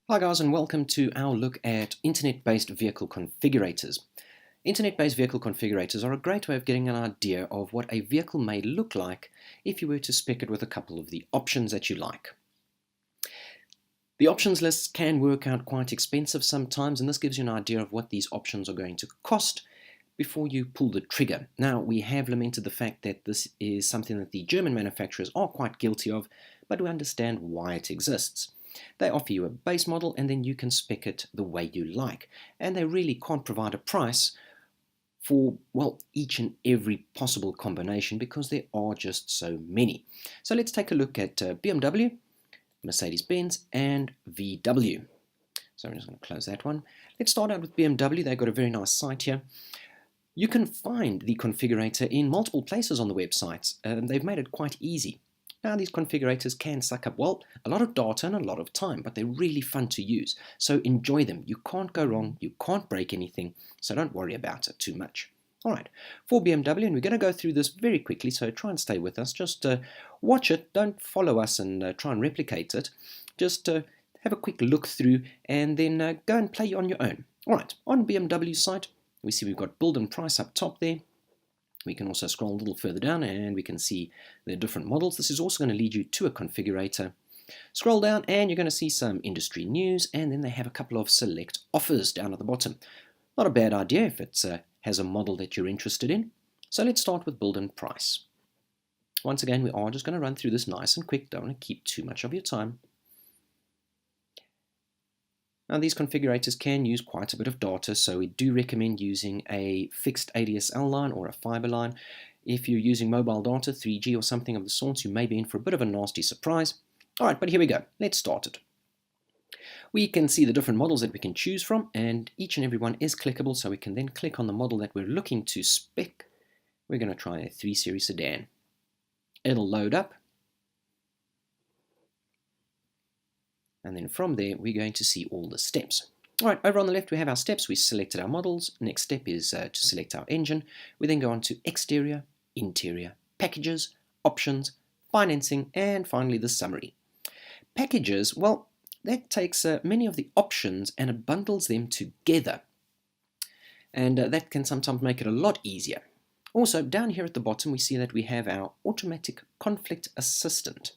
Hi guys, and welcome to our look at internet-based vehicle configurators. Internet-based vehicle configurators are a great way of getting an idea of what a vehicle may look like if you were to spec it with a couple of the options that you like. The options lists can work out quite expensive sometimes, and this gives you an idea of what these options are going to cost before you pull the trigger. Now, we have lamented the fact that this is something that the German manufacturers are quite guilty of, but we understand why it exists. They offer you a base model and then you can spec it the way you like. And they really can't provide a price for, well, each and every possible combination because there are just so many. So let's take a look at BMW, Mercedes-Benz and VW. So I'm just going to close that one. Let's start out with BMW. They've got a very nice site here. You can find the configurator in multiple places on the website. They've made it quite easy. Now, these configurators can suck up, well, a lot of data and a lot of time, but they're really fun to use. So enjoy them. You can't go wrong. You can't break anything. So don't worry about it too much. All right, for BMW, and we're going to go through this very quickly, so try and stay with us. Just watch it. Don't follow us and try and replicate it. Just have a quick look through and then go and play on your own. All right, on BMW's site, we see we've got build and price up top there. We can also scroll a little further down and we can see the different models. This is also going to lead you to a configurator. Scroll down and you're going to see some industry news, and then they have a couple of select offers down at the bottom. Not a bad idea if it has a model that you're interested in. So let's start with build and price. Once again, we are just going to run through this nice and quick. Don't want to keep too much of your time. Now, these configurators can use quite a bit of data, so we do recommend using a fixed ADSL line or a fiber line. If you're using mobile data, 3G or something of the sort, you may be in for a bit of a nasty surprise. Alright, but here we go. Let's start it. We can see the different models that we can choose from, and each and every one is clickable, so we can then click on the model that we're looking to spec. We're going to try a 3 Series sedan. It'll load up. And then from there, we're going to see all the steps. All right, over on the left, we have our steps. We selected our models. Next step is to select our engine. We then go on to exterior, interior, packages, options, financing, and finally the summary. Packages, well, that takes many of the options and it bundles them together. And that can sometimes make it a lot easier. Also, down here at the bottom, we see that we have our automatic conflict assistant.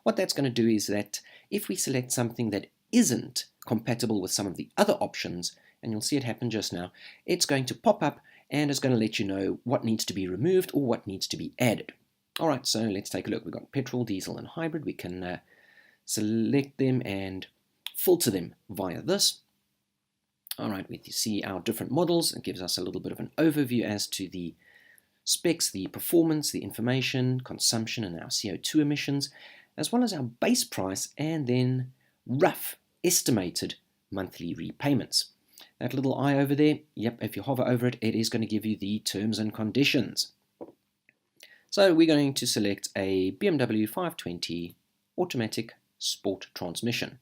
What that's going to do is that if we select something that isn't compatible with some of the other options, and you'll see it happen just now, it's going to pop up and it's going to let you know what needs to be removed or what needs to be added. Alright, so let's take a look. We've got petrol, diesel and hybrid. We can select them and filter them via this. Alright, we see our different models. It gives us a little bit of an overview as to the specs, the performance, the information, consumption and our CO2 emissions, as well as our base price and then rough estimated monthly repayments. That little eye over there, yep, if you hover over it, it is going to give you the terms and conditions. So we're going to select a BMW 520 automatic sport transmission.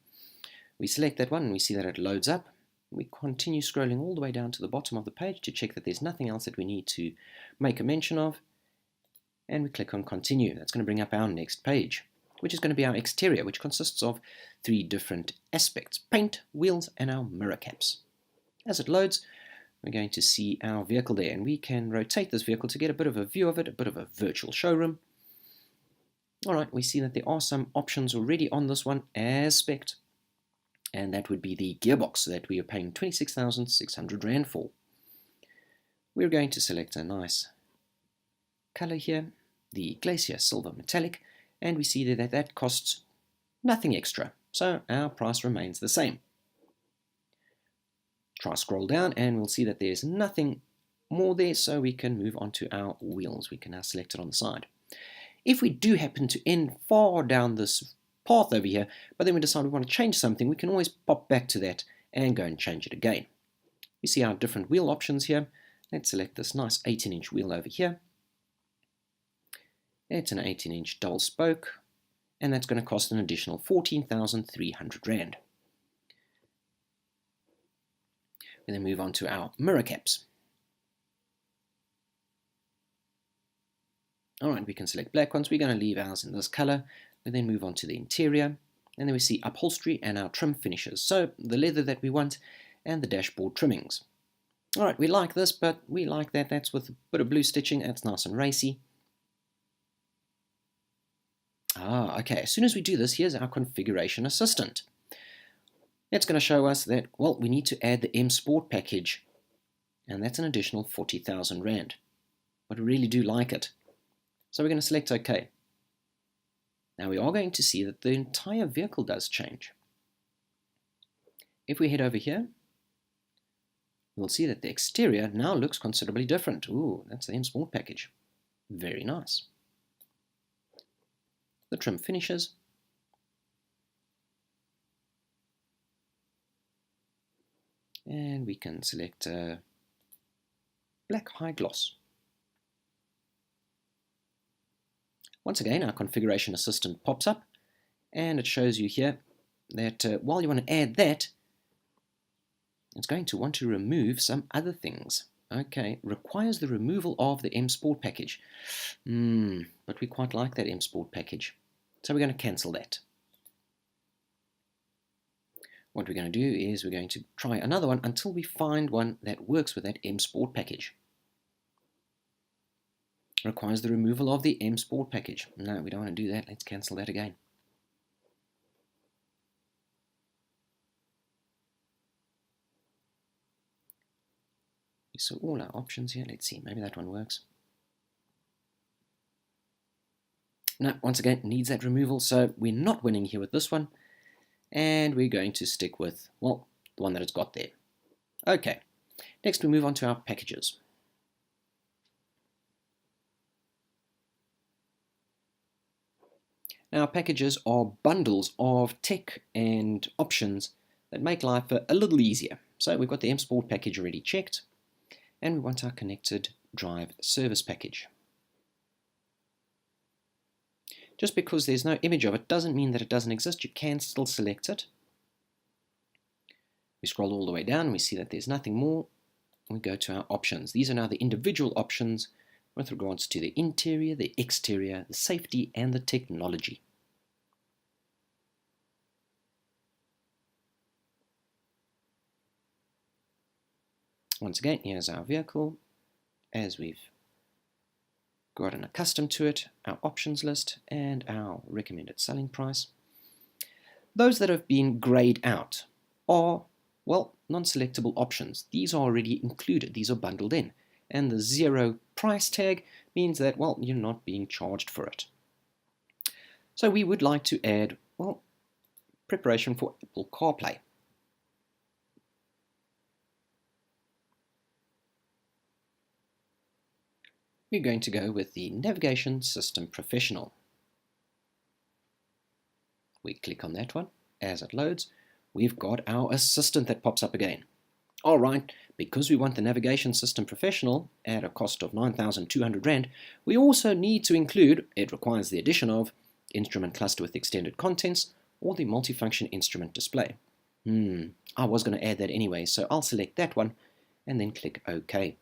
We select that one and we see that it loads up. We continue scrolling all the way down to the bottom of the page to check that there's nothing else that we need to make a mention of. And we click on continue. That's going to bring up our next page, which is going to be our exterior, which consists of 3 different aspects: paint, wheels, and our mirror caps. As it loads, we're going to see our vehicle there, and we can rotate this vehicle to get a bit of a view of it, a bit of a virtual showroom. Alright, we see that there are some options already on this one as spec'd, and that would be the gearbox that we are paying 26,600 Rand for. We're going to select a nice color here, the Glacier Silver Metallic, and we see that that costs nothing extra, so our price remains the same. Try scroll down and we'll see that there's nothing more there, so we can move on to our wheels. We can now select it on the side. If we do happen to end far down this path over here, but then we decide we want to change something, we can always pop back to that and go and change it again. You see our different wheel options here. Let's select this nice 18-inch wheel over here. It's an 18-inch double spoke, and that's going to cost an additional 14,300 Rand. We then move on to our mirror caps. Alright, we can select black ones. We're going to leave ours in this color. We then move on to the interior. And then we see upholstery and our trim finishes. So the leather that we want and the dashboard trimmings. Alright, we like this, but we like that. That's with a bit of blue stitching. That's nice and racy. Okay. As soon as we do this, here's our configuration assistant. It's going to show us that, well, we need to add the M Sport package. And that's an additional 40,000 Rand. But we really do like it. So we're going to select OK. Now we are going to see that the entire vehicle does change. If we head over here, we'll see that the exterior now looks considerably different. Ooh, that's the M Sport package. Very nice. The trim finishes. And we can select black high gloss. Once again, our configuration assistant pops up and it shows you here that while you want to add that, it's going to want to remove some other things. Okay, requires the removal of the M Sport package. But we quite like that M Sport package. So we're going to cancel that. What we're going to do is we're going to try another one until we find one that works with that M Sport package. Requires the removal of the M Sport package. No, we don't want to do that. Let's cancel that again. So all our options here, let's see, maybe that one works. No, once again, needs that removal, so we're not winning here with this one. And we're going to stick with, well, the one that it's got there. Okay, next we move on to our packages. Now, packages are bundles of tech and options that make life a little easier. So we've got the M Sport package already checked. And we want our connected drive service package. Just because there's no image of it doesn't mean that it doesn't exist. You can still select it. We scroll all the way down and we see that there's nothing more. We go to our options. These are now the individual options with regards to the interior, the exterior, the safety, and the technology. Once again, here's our vehicle, as we've gotten accustomed to it, our options list, and our recommended selling price. Those that have been grayed out are, well, non-selectable options. These are already included, these are bundled in. And the 0 price tag means that, well, you're not being charged for it. So we would like to add, well, preparation for Apple CarPlay. We're going to go with the Navigation System Professional. We click on that one. As it loads, we've got our assistant that pops up again. Alright, because we want the Navigation System Professional at a cost of 9,200 Rand, we also need to include, it requires the addition of, instrument cluster with extended contents, or the multifunction instrument display. I was going to add that anyway, so I'll select that one, and then click OK.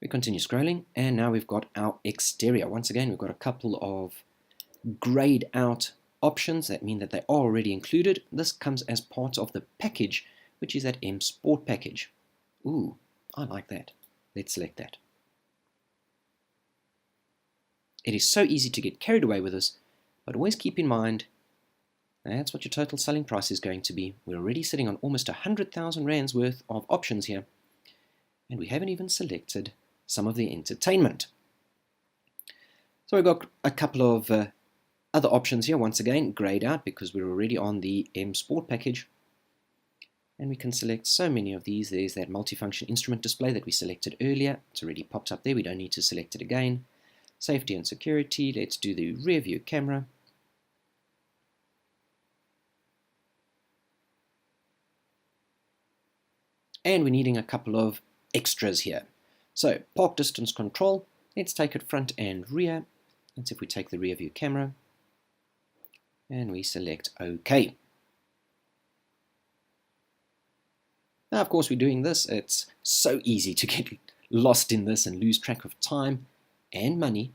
We continue scrolling, and now we've got our exterior. Once again, we've got a couple of grayed out options that mean that they are already included. This comes as part of the package, which is that M Sport package. Ooh, I like that. Let's select that. It is so easy to get carried away with this, but always keep in mind that's what your total selling price is going to be. We're already sitting on almost 100,000 Rands worth of options here, and we haven't even selected some of the entertainment. So we've got a couple of other options here, once again, grayed out because we're already on the M Sport package. And we can select so many of these. There's that multifunction instrument display that we selected earlier. It's already popped up there. We don't need to select it again. Safety and security. Let's do the rear view camera. And we're needing a couple of extras here. So, park distance control. Let's take it front and rear. Let's see if we take the rear view camera. And we select OK. Now, of course, we're doing this. It's so easy to get lost in this and lose track of time and money.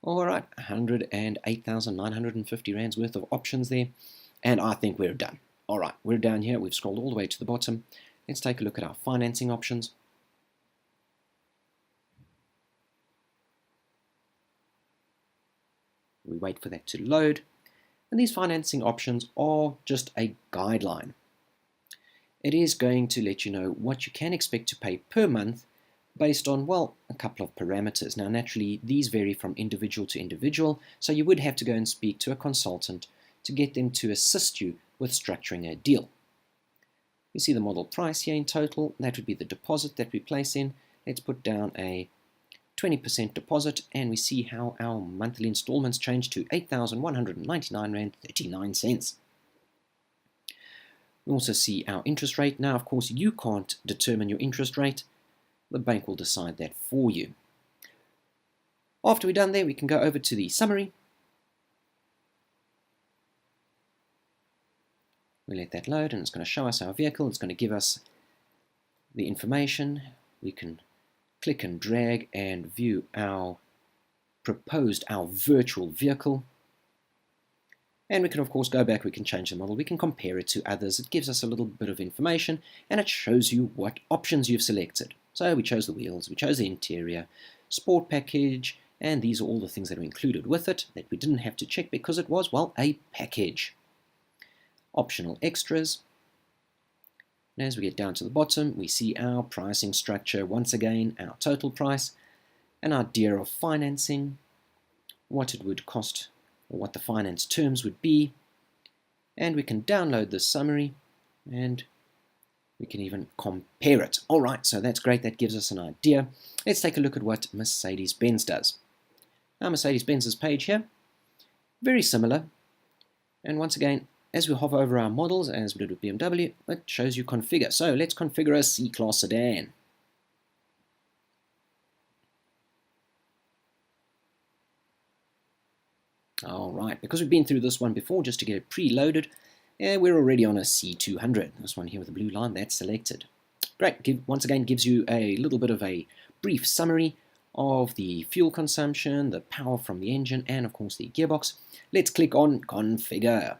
All right, 108,950 rands worth of options there, and I think we're done. All right, we're down here. We've scrolled all the way to the bottom. Let's take a look at our financing options. We wait for that to load, and these financing options are just a guideline. It is going to let you know what you can expect to pay per month based on, well, a couple of parameters. Now, naturally, these vary from individual to individual, so you would have to go and speak to a consultant to get them to assist you with structuring a deal. You see the model price here in total. That would be the deposit that we place in. Let's put down a 20% deposit, and we see how our monthly installments change to 8,199 Rand 39 cents. We also see our interest rate. Now, of course, you can't determine your interest rate. The bank will decide that for you. After we're done there, we can go over to the summary. We let that load, and it's going to show us our vehicle. It's going to give us the information. We can click and drag and view our virtual vehicle. And we can, of course, go back. We can change the model. We can compare it to others. It gives us a little bit of information, and it shows you what options you've selected. So we chose the wheels, we chose the interior, sport package, and these are all the things that are included with it that we didn't have to check because it was, well, a package. Optional extras. And as we get down to the bottom, we see our pricing structure. Once again, our total price, an idea of financing, what it would cost, or what the finance terms would be. And we can download this summary, and we can even compare it. All right, so that's great. That gives us an idea. Let's take a look at what Mercedes-Benz does. Now, Mercedes-Benz's page here, very similar. And once again, as we hover over our models, as we did with BMW, it shows you configure. So let's configure a C-Class sedan. All right, because we've been through this one before, just to get it preloaded, we're already on a C200. This one here with the blue line, that's selected. Great, once again gives you a little bit of a brief summary of the fuel consumption, the power from the engine, and of course the gearbox. Let's click on Configure.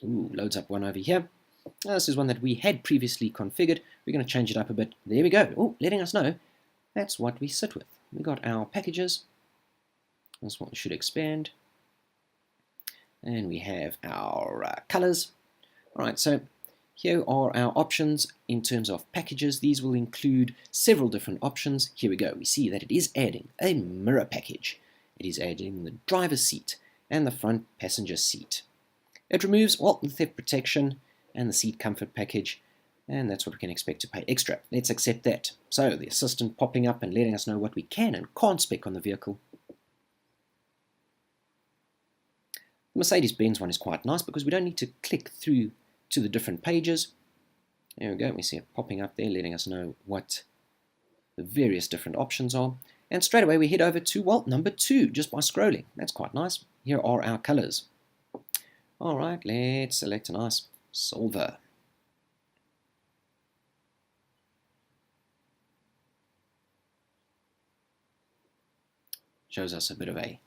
Ooh, loads up one over here. Now, this is one that we had previously configured. We're going to change it up a bit. There we go. Oh, letting us know that's what we sit with. We got our packages. This one should expand. And we have our colors. All right, so here are our options in terms of packages. These will include several different options. Here we go. We see that it is adding a mirror package. It is adding the driver's seat and the front passenger seat. It removes, well, the theft protection and the seat comfort package, and that's what we can expect to pay extra. Let's accept that. So the assistant popping up and letting us know what we can and can't spec on the vehicle. The Mercedes-Benz one is quite nice because we don't need to click through to the different pages. There we go. We see it popping up there, letting us know what the various different options are. And straight away we head over to, well, number 2, just by scrolling. That's quite nice. Here are our colors. All right, let's select a nice silver. Shows us a bit of a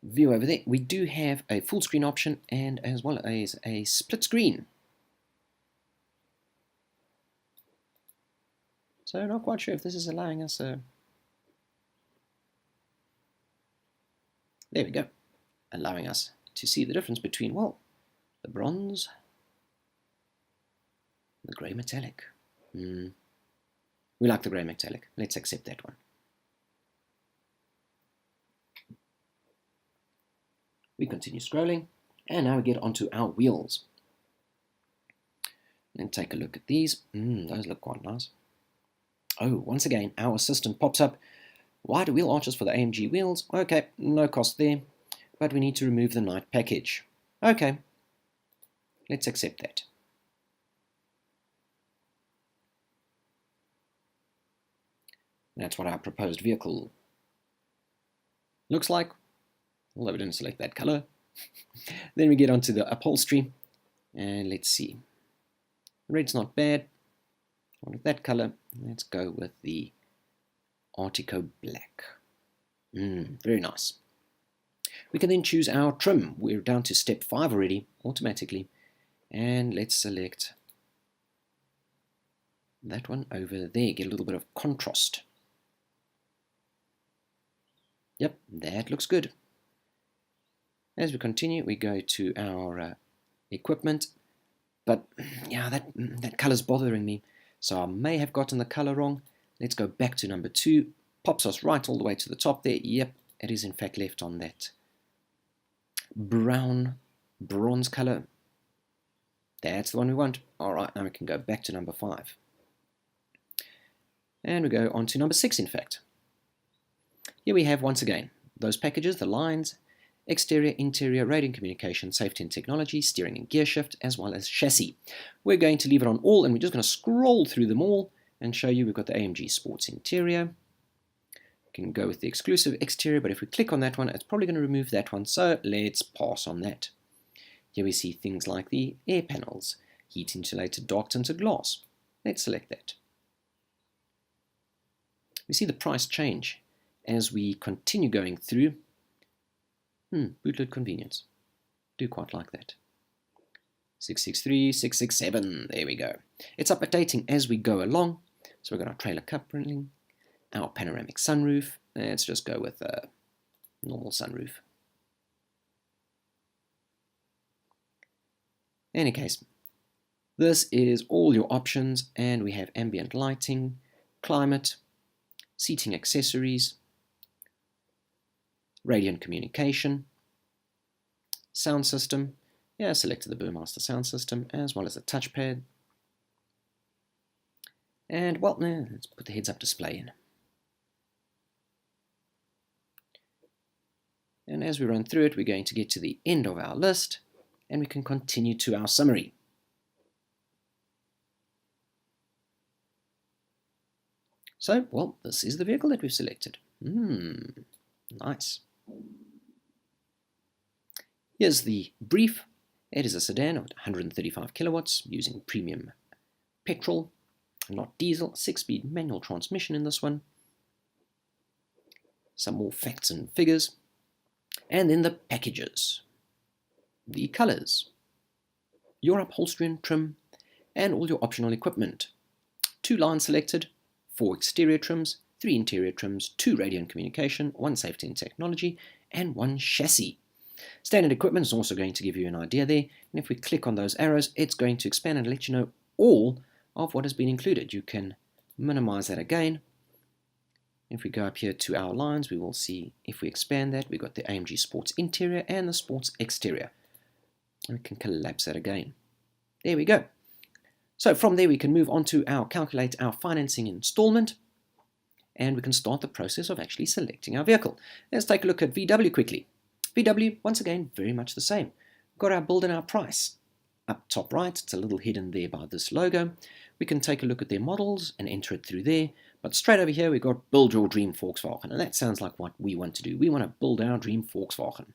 view over there. We do have a full screen option and as well as a split screen. So not quite sure if this is allowing us a... There we go. Allowing us to see the difference between, well, the bronze, the grey metallic. We like the grey metallic. Let's accept that one. We continue scrolling, and now we get onto our wheels. And take a look at these. Those look quite nice. Oh, once again, our assistant pops up. Wide wheel arches for the Amg wheels. Okay, no cost there. But we need to remove the night package. Okay, let's accept that. That's what our proposed vehicle looks like, although we didn't select that color. Then we get onto the upholstery, and let's see. Red's not bad. I want that color. Let's go with the Artico Black. Very nice. We can then choose our trim. We're down to step 5 already, automatically. And let's select that one over there. Get a little bit of contrast. Yep, that looks good. As we continue, we go to our equipment. But yeah, that color's bothering me. So I may have gotten the color wrong. Let's go back to number 2. Pops us right all the way to the top there. Yep, it is in fact left on that brown bronze color. That's the one we want. Alright, now we can go back to number 5. And we go on to number 6 in fact. Here we have once again those packages, the lines, exterior, interior, radio communication, safety and technology, steering and gear shift, as well as chassis. We're going to leave it on all, and we're just going to scroll through them all and show you we've got the Amg Sports Interior. We can go with the exclusive exterior, but if we click on that one, it's probably going to remove that one, so let's pass on that. Here we see things like the air panels, heat insulated dark tinted glass. Let's select that. We see the price change as we continue going through. Bootload convenience. Do quite like that. 663, 667, there we go. It's updating as we go along. So we've got our trailer coupling, our panoramic sunroof. Let's just go with a normal sunroof. In any case, this is all your options, and we have ambient lighting, climate, seating accessories, radio and communication, sound system. Yeah, I selected the Burmester sound system as well as the touchpad. And well, let's put the heads-up display in. And as we run through it, we're going to get to the end of our list, and we can continue to our summary. So, well, this is the vehicle that we've selected. Nice. Here's the brief. It is a sedan of 135 kilowatts using premium petrol, not diesel, 6-speed manual transmission in this one. Some more facts and figures. And then the packages, the colors, your upholstery and trim, and all your optional equipment. 2 lines selected, 4 exterior trims, 3 interior trims, 2 radio and communication, 1 safety and technology, and 1 chassis. Standard equipment is also going to give you an idea there, and if we click on those arrows, it's going to expand and let you know all of what has been included. You can minimize that again. If we go up here to our lines, we will see, if we expand that, we've got the Amg Sports Interior and the Sports Exterior. And we can collapse that again. There we go. So from there we can move on to calculate our financing installment, and we can start the process of actually selecting our vehicle. Let's take a look at VW quickly. VW, once again, very much the same. We've got our build and our price. Up top right, it's a little hidden there by this logo. We can take a look at their models and enter it through there. But straight over here, we've got Build Your Dream Volkswagen. And that sounds like what we want to do. We want to build our dream Volkswagen.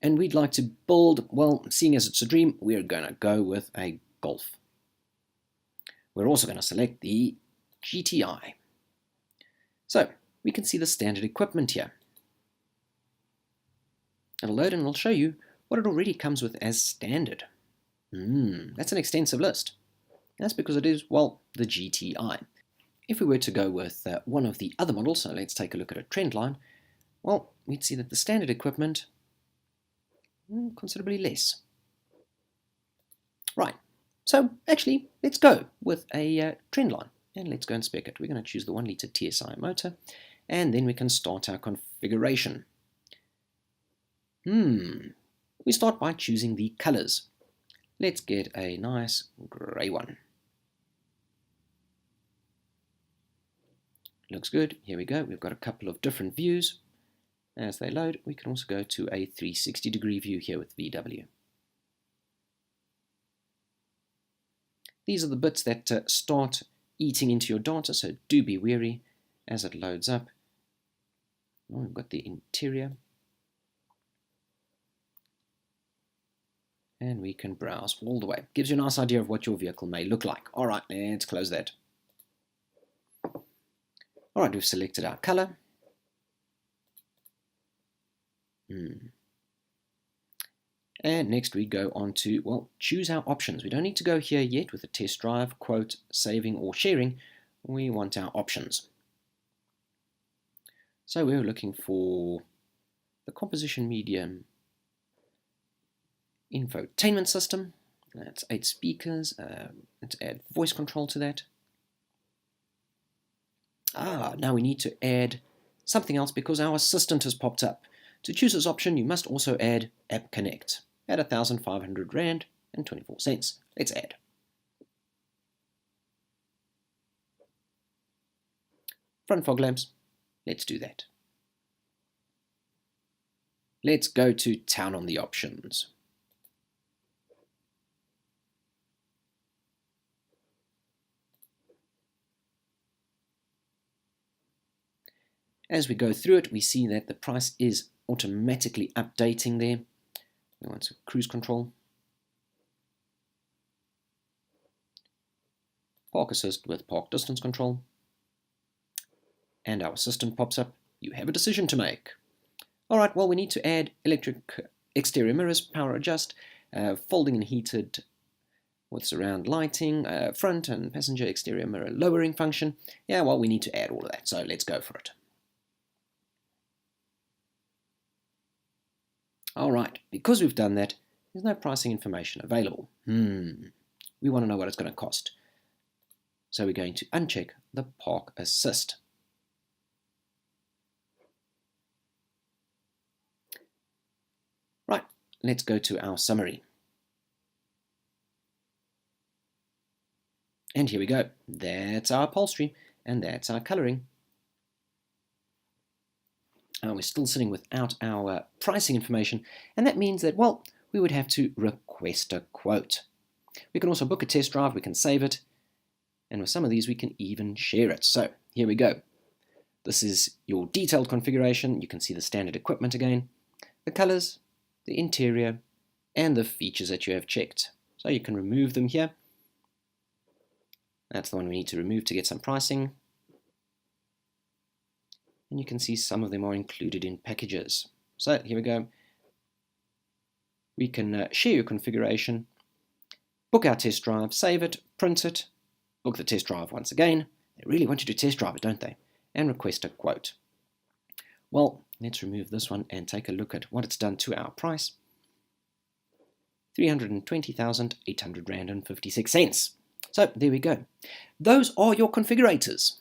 And we'd like to build, well, seeing as it's a dream, we're going to go with a Golf. We're also going to select the GTI. So, we can see the standard equipment here. It'll load and it'll show you what it already comes with as standard. That's an extensive list. That's because it is, well, the GTI. If we were to go with one of the other models, so let's take a look at a trend line, well, we'd see that the standard equipment, considerably less. Right, so actually, let's go with a trend line, and let's go and spec it. We're going to choose the 1 litre TSI motor, and then we can start our configuration. We start by choosing the colors. Let's get a nice grey one. Looks good. Here we go. We've got a couple of different views. As they load, we can also go to a 360-degree view here with VW. These are the bits that start eating into your data, so do be wary as it loads up. We've got the interior. And we can browse all the way. Gives you a nice idea of what your vehicle may look like. All right, let's close that. All right, we've selected our color. And next we go on to, well, choose our options. We don't need to go here yet with a test drive, quote, saving or sharing. We want our options. So we're looking for the composition medium infotainment system. That's 8 speakers. Let's add voice control to that. Now we need to add something else because our assistant has popped up. To choose this option, you must also add App Connect at 1,500 Rand and 24 cents. Let's add. Front fog lamps. Let's do that. Let's go to town on the options. As we go through it, we see that the price is automatically updating there. We want some cruise control. Park assist with park distance control. And our assistant pops up. You have a decision to make. All right, well, we need to add electric exterior mirrors, power adjust, folding and heated with surround lighting, front and passenger exterior mirror lowering function. Yeah, well, we need to add all of that, so let's go for it. All right, because we've done that, there's no pricing information available. We want to know what it's going to cost. So we're going to uncheck the Park Assist. Right, let's go to our summary. And here we go. That's our upholstery, and that's our colouring. We're still sitting without our pricing information, and that means that, well, we would have to request a quote. We can also book a test drive, we can save it, and with some of these we can even share it. So here we go. This is your detailed configuration. You can see the standard equipment again, the colors, the interior, and the features that you have checked. So you can remove them here. That's the one we need to remove to get some pricing. And you can see some of them are included in packages. So here we go. We can share your configuration, book our test drive, save it, print it, book the test drive once again. They really want you to test drive it, don't they? And request a quote. Well, let's remove this one and take a look at what it's done to our price. 320,800 Rand and 56 cents. So there we go. Those are your configurators.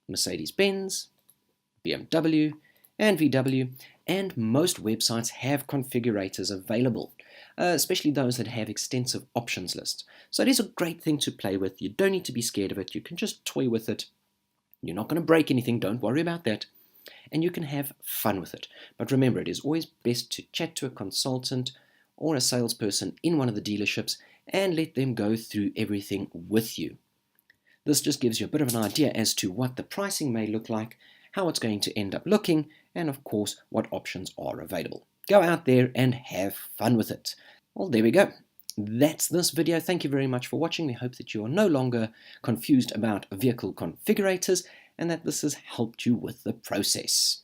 Mercedes-Benz, BMW, and VW, and most websites have configurators available, especially those that have extensive options lists. So it is a great thing to play with. You don't need to be scared of it. You can just toy with it. You're not going to break anything. Don't worry about that. And you can have fun with it. But remember, it is always best to chat to a consultant or a salesperson in one of the dealerships and let them go through everything with you. This just gives you a bit of an idea as to what the pricing may look like, how it's going to end up looking, and of course what options are available. Go out there and have fun with it. Well, there we go. That's this video. Thank you very much for watching. We hope that you are no longer confused about vehicle configurators and that this has helped you with the process.